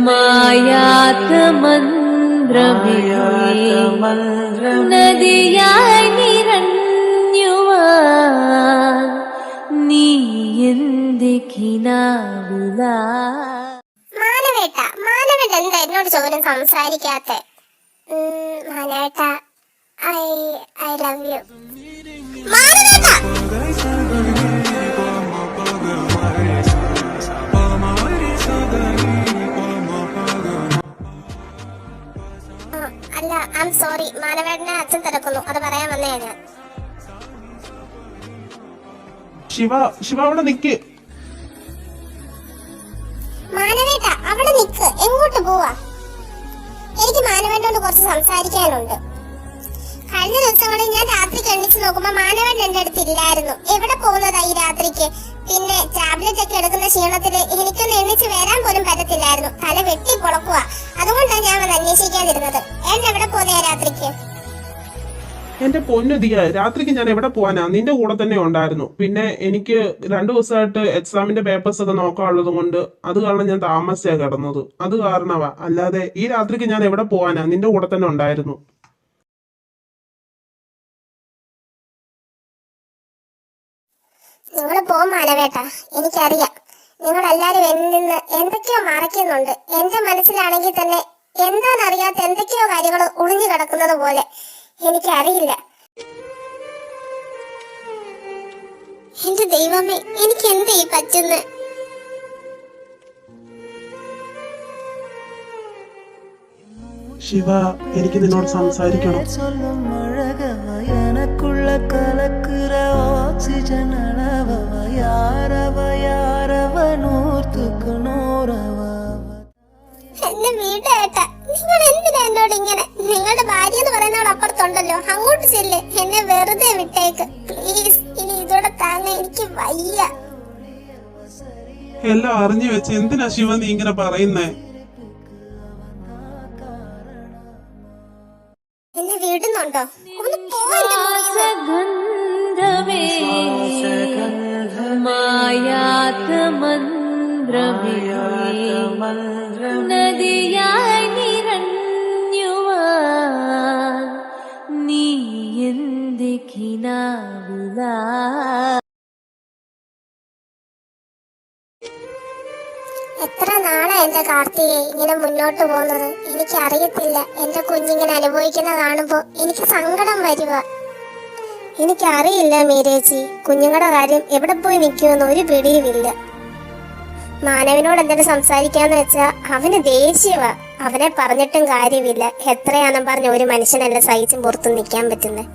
മായാത്ത മന്ത്രമേ നദിയായി നിറഞ്ഞുവാ നീ എന്റെ കിനാവിലാ. മാനവേട്ട എന്താ എന്നോട് ചോദ്യം സംസാരിക്കാത്ത? മാനവേട്ട ഐ ലവ് യു. മാനവേട്ട അല്ല, ഐ എം സോറി. മാനവേട്ടനെ അച്ഛൻ തിരക്കുന്നു, അത് പറയാൻ വന്നേ ഞാൻ. ശിവ അവിടെ നിക്ക്. മാനവേട്ട അവിടെ നിക്ക്. എങ്ങോട്ട് പോവാ? എനിക്ക് മാനവേട്ടനോട് കുറച്ച് സംസാരിക്കാനുണ്ട്. കഴിഞ്ഞ ദിവസങ്ങളിൽ ഞാൻ രാത്രിക്ക് എണ്ണിച്ച് നോക്കുമ്പോ മാനവേട്ടൻ എന്റെ അടുത്ത് ഇല്ലായിരുന്നു. എവിടെ പോകുന്നതാ ഈ രാത്രിക്ക്? പിന്നെ ടാബ്ലറ്റ് ഒക്കെ എടുക്കുന്ന ക്ഷീണത്തില് എനിക്കൊന്ന് എണ്ണിച്ച് വരാൻ പോലും പറ്റത്തില്ലായിരുന്നു. തല വെട്ടി പൊളക്കുക. അതുകൊണ്ടാണ് ഞാൻ വന്ന് അന്വേഷിക്കാതിരുന്നത്. ഏട്ടൻ എവിടെ പോകുന്നയാ രാത്രിക്ക്? എന്റെ പൊന്നുതിയ, രാത്രിക്ക് ഞാൻ എവിടെ പോവാനാ? നിന്റെ കൂടെ തന്നെ ഉണ്ടായിരുന്നു. പിന്നെ എനിക്ക് 2 ദിവസമായിട്ട് എക്സാമിന്റെ പേപ്പേഴ്സ് ഒക്കെ നോക്കാനുള്ളത് കൊണ്ട് അത് കാരണം ഞാൻ താമസിച്ചാ കിടന്നത്. അത് കാരണമാ. അല്ലാതെ ഈ രാത്രിക്ക് ഞാൻ എവിടെ പോവാനാ? നിന്റെ കൂടെ തന്നെ ഉണ്ടായിരുന്നു. നിങ്ങൾ പോകും മാനവേട്ട, എനിക്കറിയാം. നിങ്ങൾ എല്ലാരും എന്നിൽ നിന്ന് എന്തൊക്കെയോ മറയ്ക്കുന്നുണ്ട്. എന്റെ മനസ്സിലാണെങ്കിൽ തന്നെ എന്താണെന്നറിയാത്ത എന്തൊക്കെയോ കാര്യങ്ങൾ ഒളിഞ്ഞു കിടക്കുന്നത് പോലെ. എനിക്കറിയില്ല. എന്റെ ദൈവമേ, എനിക്ക് എന്താ ഈ പറ്റുന്നത്? ശിവ, എനിക്ക് നിന്നോട് സംസാരിക്കണം. എന്നെ വീട്ടേട്ടാ, നിങ്ങൾ എന്തിനാ എന്നോട് ഇങ്ങനെ? നിങ്ങളുടെ ഭാര്യ എന്ന് പറയുന്നവൾ അപ്പുറത്തുണ്ടല്ലോ, അങ്ങോട്ട് ചെല്ല്. എന്നെ വെറുതെ വിട്ടേക്ക് പ്ലീസ്. ഇനി ഇതോടെ താങ്ങ എനിക്ക് വയ്യ. എല്ലാം അറിഞ്ഞു വെച്ച് എന്തിനാ ശിവ നീ ഇങ്ങനെ പറയുന്നേ? എന്നെ വീടുന്നുണ്ടോ? ഒന്ന് പോവാ. മായാത്ത മന്ത്രമേ നദിയായി നിറഞ്ഞുവാ നീ എന്റെ കിനാവിലാ. എത്ര നാളെ എന്റെ കാർത്തികെ ഇങ്ങനെ മുന്നോട്ട് പോകുന്നത്? എനിക്കറിയത്തില്ല. എന്റെ കുഞ്ഞിങ്ങനെ അനുഭവിക്കുന്ന കാണുമ്പോ എനിക്ക് സങ്കടം വരുക. എനിക്കറിയില്ല മീരേച്ചി, കുഞ്ഞുങ്ങളുടെ കാര്യം എവിടെ പോയി നിൽക്കുമെന്ന് ഒരു പിടിയുമില്ല. മാനവനോട് എന്തെങ്കിലും സംസാരിക്കാന്ന് വെച്ചാ അവന് ദേഷ്യവാ. അവനെ പറഞ്ഞിട്ടും കാര്യമില്ല. എത്രയാണെന്നും പറഞ്ഞ് ഒരു മനുഷ്യനല്ല സഹിച്ചും പുറത്തും നിൽക്കാൻ പറ്റുന്നത്.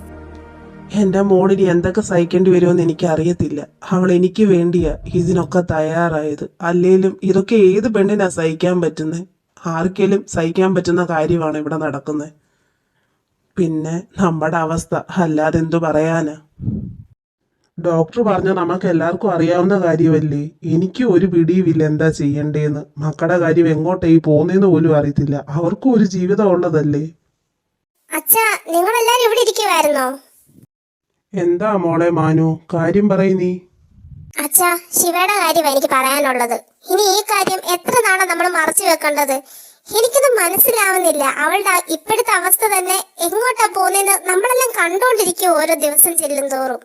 എന്റെ മോളിന് എന്തൊക്കെ സഹിക്കേണ്ടി വരുമെന്ന് എനിക്ക് അറിയത്തില്ല. അവൾ എനിക്ക് വേണ്ടിയാ ഇതിനൊക്കെ തയ്യാറായത്. അല്ലേലും ഇതൊക്കെ ഏത് പെണ്ണിനാ സഹിക്കാൻ പറ്റുന്നത്? ആർക്കെങ്കിലും സഹിക്കാൻ പറ്റുന്ന കാര്യമാണ് ഇവിടെ നടക്കുന്നത്. പിന്നെ നമ്മുടെ അവസ്ഥ അല്ലാതെ എന്തു പറയാനാ? ഡോക്ടർ പറഞ്ഞ നമുക്ക് എല്ലാവർക്കും അറിയാവുന്ന കാര്യമല്ലേ. എനിക്ക് ഒരു പിടിയുമില്ല എന്താ ചെയ്യണ്ടേന്ന്. മക്കളുടെ കാര്യം എങ്ങോട്ടേ പോകുന്നതെന്ന് പോലും അറിയത്തില്ല. അവർക്കും ഒരു ജീവിതം ഉള്ളതല്ലേ. അച്ഛാ, നിങ്ങളെല്ലാരും ഇവിടെ ഇരിക്കുവായിരുന്നോ? എന്താ മോളെ മാനു, കാര്യം പറയുന്നീ? അച്ഛാ, ശിവയുടെ കാര്യമാണ് എനിക്ക് പറയാനുള്ളത്. ഇനി ഈ കാര്യം എത്ര നാളെ നമ്മൾ മറച്ചു വെക്കേണ്ടത്? എനിക്കൊന്നും മനസ്സിലാവുന്നില്ല. അവളുടെ ഇപ്പോഴത്തെ അവസ്ഥ തന്നെ എങ്ങോട്ടാ പോകുന്നതെന്ന് നമ്മളെല്ലാം കണ്ടോണ്ടിരിക്കും ഓരോ ദിവസം ചെല്ലും തോറും.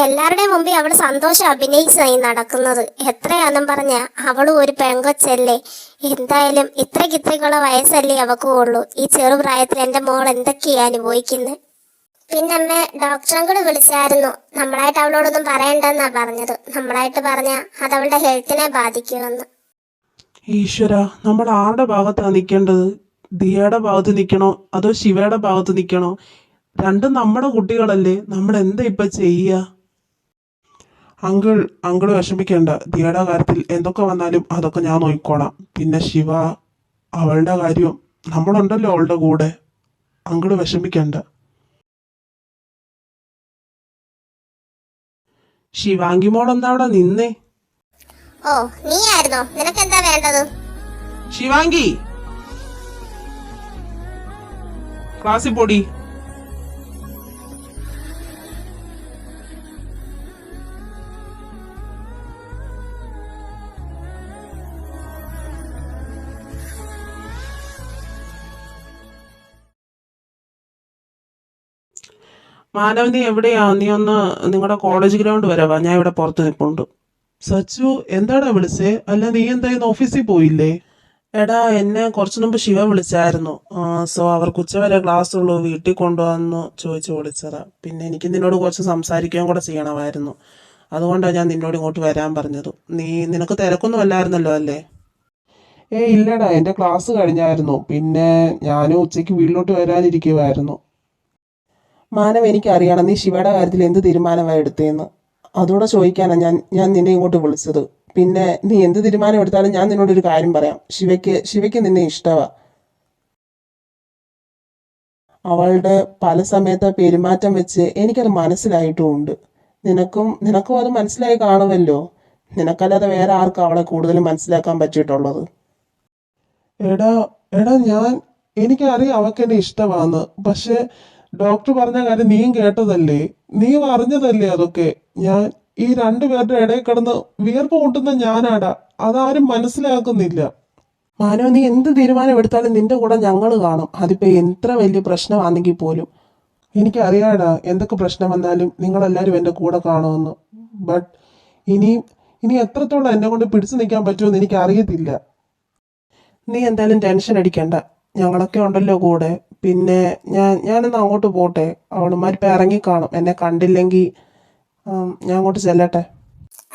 എല്ലാവരുടെയും മുമ്പിൽ അവൾ സന്തോഷം അഭിനയിച്ചായി നടക്കുന്നത്. എത്രയാണെന്നും പറഞ്ഞ അവളും ഒരു പെങ്കൊച്ചല്ലേ. എന്തായാലും ഇത്രയ്ക്കുള്ള വയസ്സല്ലേ അവൾക്കും ഉള്ളൂ. ഈ ചെറുപ്രായത്തിൽ എൻ്റെ മോൾ എന്തൊക്കെയാ അനുഭവിക്കുന്നത്. പിന്നെ അമ്മ ഡോക്ടറും കൂടെ വിളിച്ചായിരുന്നു. നമ്മളായിട്ട് അവളോടൊന്നും പറയണ്ടെന്നാ പറഞ്ഞത്. നമ്മളായിട്ട് പറഞ്ഞ അത് അവളുടെ ഹെൽത്തിനെ ബാധിക്കുമെന്ന്. ഈശ്വര, നമ്മൾ ആരുടെ ഭാഗത്താ നിൽക്കേണ്ടത്? ദിയയുടെ ഭാഗത്ത് നിൽക്കണോ അതോ ശിവയുടെ ഭാഗത്ത് നിൽക്കണോ? രണ്ടും നമ്മുടെ കുട്ടികളല്ലേ. നമ്മൾ എന്താ ഇപ്പൊ ചെയ്യുക? അങ്കിള് വിഷമിക്കേണ്ട. ദിയയുടെ കാര്യത്തിൽ എന്തൊക്കെ വന്നാലും അതൊക്കെ ഞാൻ നോക്കിക്കോളാം. പിന്നെ ശിവ, അവളുടെ കാര്യം നമ്മളുണ്ടല്ലോ അവളുടെ കൂടെ. അങ്കിള് വിഷമിക്കേണ്ട. ശിവാങ്കി മോളെന്താ അവിടെ നിന്നേ? ഓ, നീ ആയിരുന്നോ? നിനക്ക് എന്താ വേണ്ടത്? ശിവാങ്കി, ക്ലാസ്സിൽ പൊടി. മാനവ് നീ എവിടെയാ? നീ ഒന്ന് നിങ്ങളുടെ കോളേജ് ഗ്രൗണ്ട് വരെ വാ, ഞാൻ ഇവിടെ പുറത്ത് നിൽപ്പുണ്ട്. സച്ചു എന്താടാ വിളിച്ചേ? അല്ല നീ എന്തായാലും ഓഫീസിൽ പോയില്ലേ? എടാ എന്നെ കുറച്ചു മുമ്പ് ശിവ വിളിച്ചായിരുന്നു. സോ അവർക്ക് ഉച്ചവരെ ക്ലാസ് ഉള്ളൂ, വീട്ടിൽ കൊണ്ടുവന്ന് ചോദിച്ചു വിളിച്ചതാ. പിന്നെ എനിക്ക് നിന്നോട് കുറച്ച് സംസാരിക്കുകയും കൂടെ ചെയ്യണമായിരുന്നു. അതുകൊണ്ടാണ് ഞാൻ നിന്നോട് ഇങ്ങോട്ട് വരാൻ പറഞ്ഞത്. നിനക്ക് തിരക്കൊന്നും അല്ലായിരുന്നല്ലോ അല്ലേ? ഇല്ലടാ, എൻ്റെ ക്ലാസ് കഴിഞ്ഞായിരുന്നു. പിന്നെ ഞാനും ഉച്ചയ്ക്ക് വീട്ടിലോട്ട് വരാനിരിക്കുമായിരുന്നു. മാനവ് എനിക്കറിയണം നീ ശിവയുടെ കാര്യത്തിൽ എന്ത് തീരുമാനമായി എടുത്തേന്ന്. അതോടെ ചോദിക്കാനാണ് ഞാൻ നിന്നെ ഇങ്ങോട്ട് വിളിച്ചത്. പിന്നെ നീ എന്ത് തീരുമാനം എടുത്താലും ഞാൻ നിന്നോടൊരു കാര്യം പറയാം. ശിവയ്ക്ക് നിന്നെ ഇഷ്ടമാ. അവളുടെ പല സമയത്തെ പെരുമാറ്റം വെച്ച് എനിക്കത് മനസ്സിലായിട്ടുമുണ്ട്. നിനക്കും അത് മനസ്സിലായി കാണുമല്ലോ. നിനക്കല്ലാതെ വേറെ ആർക്കും അവളെ കൂടുതലും മനസ്സിലാക്കാൻ പറ്റിയിട്ടുള്ളത്? എടാ എനിക്കറിയാം അവൾക്ക് എന്നെ ഇഷ്ടമാന്ന്. പക്ഷെ ഡോക്ടർ പറഞ്ഞ കാര്യം നീയും കേട്ടതല്ലേ, നീയും അറിഞ്ഞതല്ലേ അതൊക്കെ. ഞാൻ ഈ രണ്ടുപേരുടെ ഇടയിൽ കിടന്ന് വിയർപ്പ് മുട്ടുന്ന ഞാനാടാ, അതാരും മനസ്സിലാക്കുന്നില്ല. മാനോ, നീ എന്ത് തീരുമാനം എടുത്താലും നിന്റെ കൂടെ ഞങ്ങൾ കാണും. അതിപ്പോ എത്ര വലിയ പ്രശ്നമാണെങ്കിൽ പോലും. എനിക്കറിയാടാ, എന്തൊക്കെ പ്രശ്നം വന്നാലും നിങ്ങളെല്ലാരും എൻ്റെ കൂടെ കാണുമെന്ന്. ബട്ട് ഇനി എത്രത്തോളം എന്നെ കൊണ്ട് പിടിച്ചു നിൽക്കാൻ പറ്റുമെന്ന് എനിക്ക് അറിയത്തില്ല. നീ എന്തായാലും ടെൻഷൻ അടിക്കണ്ട, ഞങ്ങളൊക്കെ ഉണ്ടല്ലോ കൂടെ. പിന്നെ ഞാനൊന്ന് അങ്ങോട്ട് പോട്ടെ, അവളുമാരിപ്പോൾ ഇറങ്ങിക്കാണും. എന്നെ കണ്ടില്ലെങ്കിൽ ഞാൻ അങ്ങോട്ട് ചെല്ലട്ടെ.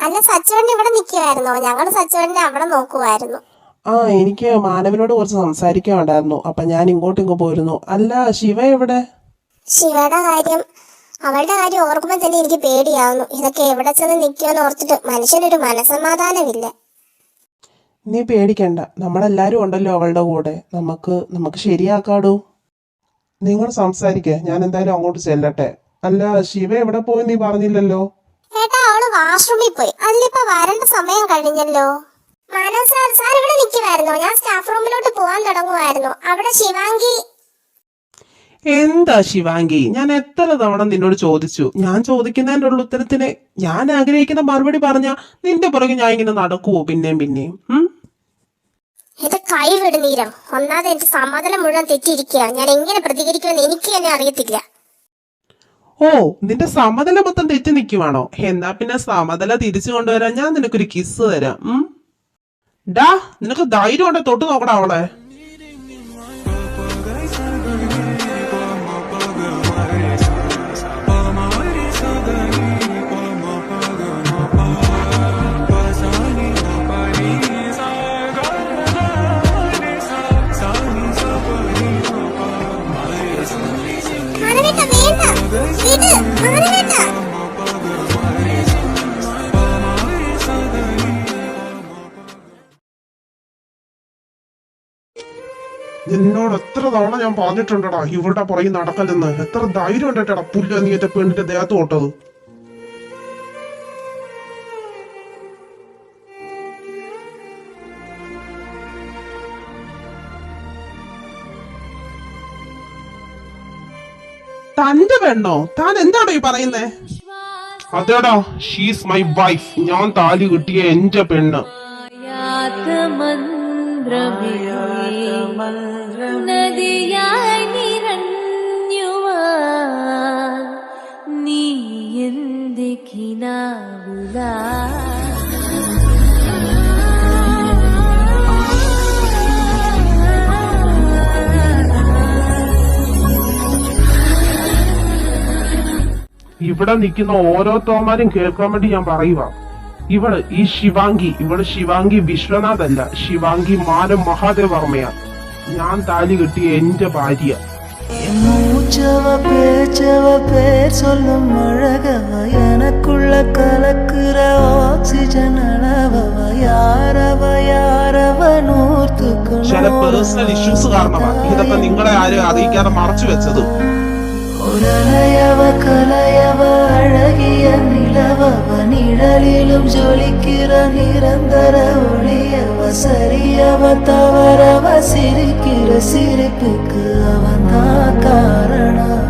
അല്ല, സച്ചുവേട്ടൻ ഇവിടെ നിൽക്കുമായിരുന്നോ? ഞങ്ങൾ സച്ചുവേട്ടനെ അവിടെ നോക്കുമായിരുന്നു. എനിക്ക് മാനവനോട് കുറച്ച് സംസാരിക്കാനുണ്ടായിരുന്നു. അപ്പം ഞാൻ ഇങ്ങോട്ട് പോരുന്നു. അല്ല, ശിവ എവിടെ? ശിവയുടെ കാര്യം, അവളുടെ കാര്യം ഓർക്കുമ്പോൾ തന്നെ എനിക്ക് പേടിയാവുന്നു. ഇതൊക്കെ എവിടെ ചെന്ന് നിൽക്കുമെന്ന് ഓർത്തിട്ട് മനുഷ്യനൊരു മനസമാധാനമില്ല. നീ പേടിക്കണ്ട, നമ്മളെല്ലാരും ഉണ്ടല്ലോ അവളുടെ കൂടെ. നമുക്ക് ശരിയാക്കാടൂ. നിങ്ങൾ സംസാരിക്കേ, ഞാൻ എന്തായാലും അങ്ങോട്ട് ചെല്ലട്ടെ. അല്ല, ശിവ എവിടെ പോയി നീ പറഞ്ഞില്ലല്ലോ? ഏട്ടാ, അവള് വാഷ്റൂമിൽ പോയി. അതിലിപ്പോ വരേണ്ട സമയം കഴിഞ്ഞല്ലോ. മാനവ് സാർ ഇവിടെ നിൽക്കുമായിരുന്നോ? ഞാൻ സ്റ്റാഫ് റൂമിലോട്ട് പോകാൻ തുടങ്ങുമായിരുന്നു. അവിടെ ശിവാംഗി. എന്താ ശിവാംഗി, ഞാൻ എത്ര തവണ നിന്നോട് ചോദിച്ചു. ഞാൻ ചോദിക്കുന്നതിൻ്റെ ഉള്ള ഉത്തരത്തിന് ഞാൻ ആഗ്രഹിക്കുന്ന മറുപടി പറഞ്ഞ നിന്റെ പുറകെ ഞാൻ ഇങ്ങനെ നടക്കുവോ പിന്നെയും? ഇത് കൈവിടുന്നീരം. ഒന്നാമത് എന്റെ സമാധാനം മുഴുവൻ തെറ്റിയിരിക്കുക. ഞാൻ എങ്ങനെ പ്രതികരിക്കുമെന്ന് എനിക്ക് തന്നെ അറിയത്തില്ല. ഓ, നിന്റെ സമതല മൊത്തം തെറ്റി നിൽക്കുവാണോ? എന്നാ പിന്നെ സമതല തിരിച്ചു കൊണ്ടുവരാൻ ഞാൻ നിനക്കൊരു കിസ് തരാം. ഡാ, നിനക്ക് ധൈര്യം ഉണ്ടെ തൊട്ട് നോക്കടാ അവളെ. നിന്നോട് എത്ര തവണ ഞാൻ പറഞ്ഞിട്ടുണ്ടടാ ഇവളുടെ പുറകെ നടക്കലെന്ന്. എത്ര ധൈര്യം ഉണ്ടേട്ടാ പുല്ല നീ എന്റെ പെണ്ണിന്റെ ദേഹത്ത് തൊട്ടത്. തന്റെ പെണ്ണോ? താൻ എന്താണോ ഈ പറയുന്നേ? അതേടാ, ഷീസ് മൈ വൈഫ്. ഞാൻ താലി കിട്ടിയ എന്റെ പെണ്ണ്. നദിയായി നിറഞ്ഞുവാൻ നീ എന്തിക്കിനാവിലാ. ഇവിടെ നിൽക്കുന്ന ഓരോരുത്തന്മാരും കേൾക്കാൻ വേണ്ടി ഞാൻ പറയുക. ഇവള് ശിവാംഗി വിശ്വനാഥ് അല്ല, ശിവാംഗി മാനം മഹാദേവ വർമ്മയാ. ഞാൻ താലി കിട്ടിയ എന്റെ ഭാര്യ. மூச்சவ பேச்சவ பேர் சொல்லும் அழகவ எனக்குள்ள கலக்குற ஆக்சிஜன் அளவவ யாரவ நூற்றுக்கு ചില പേഴ്സണൽ ഇഷ്യൂസ് കാരണമാണ് ഇതൊക്കെ നിങ്ങളെ ആരും അറിയിക്കാതെ മറച്ചു വെച്ചത്. உடலையவ கலையவ அழகிய நிலவவ நிழலிலும் ஜொலிக்கிற நிரந்தர ஒளியவ சரியவ தவறவ சிரிக்கிற சிரிப்புக்கு அவன்தான் காரணம்.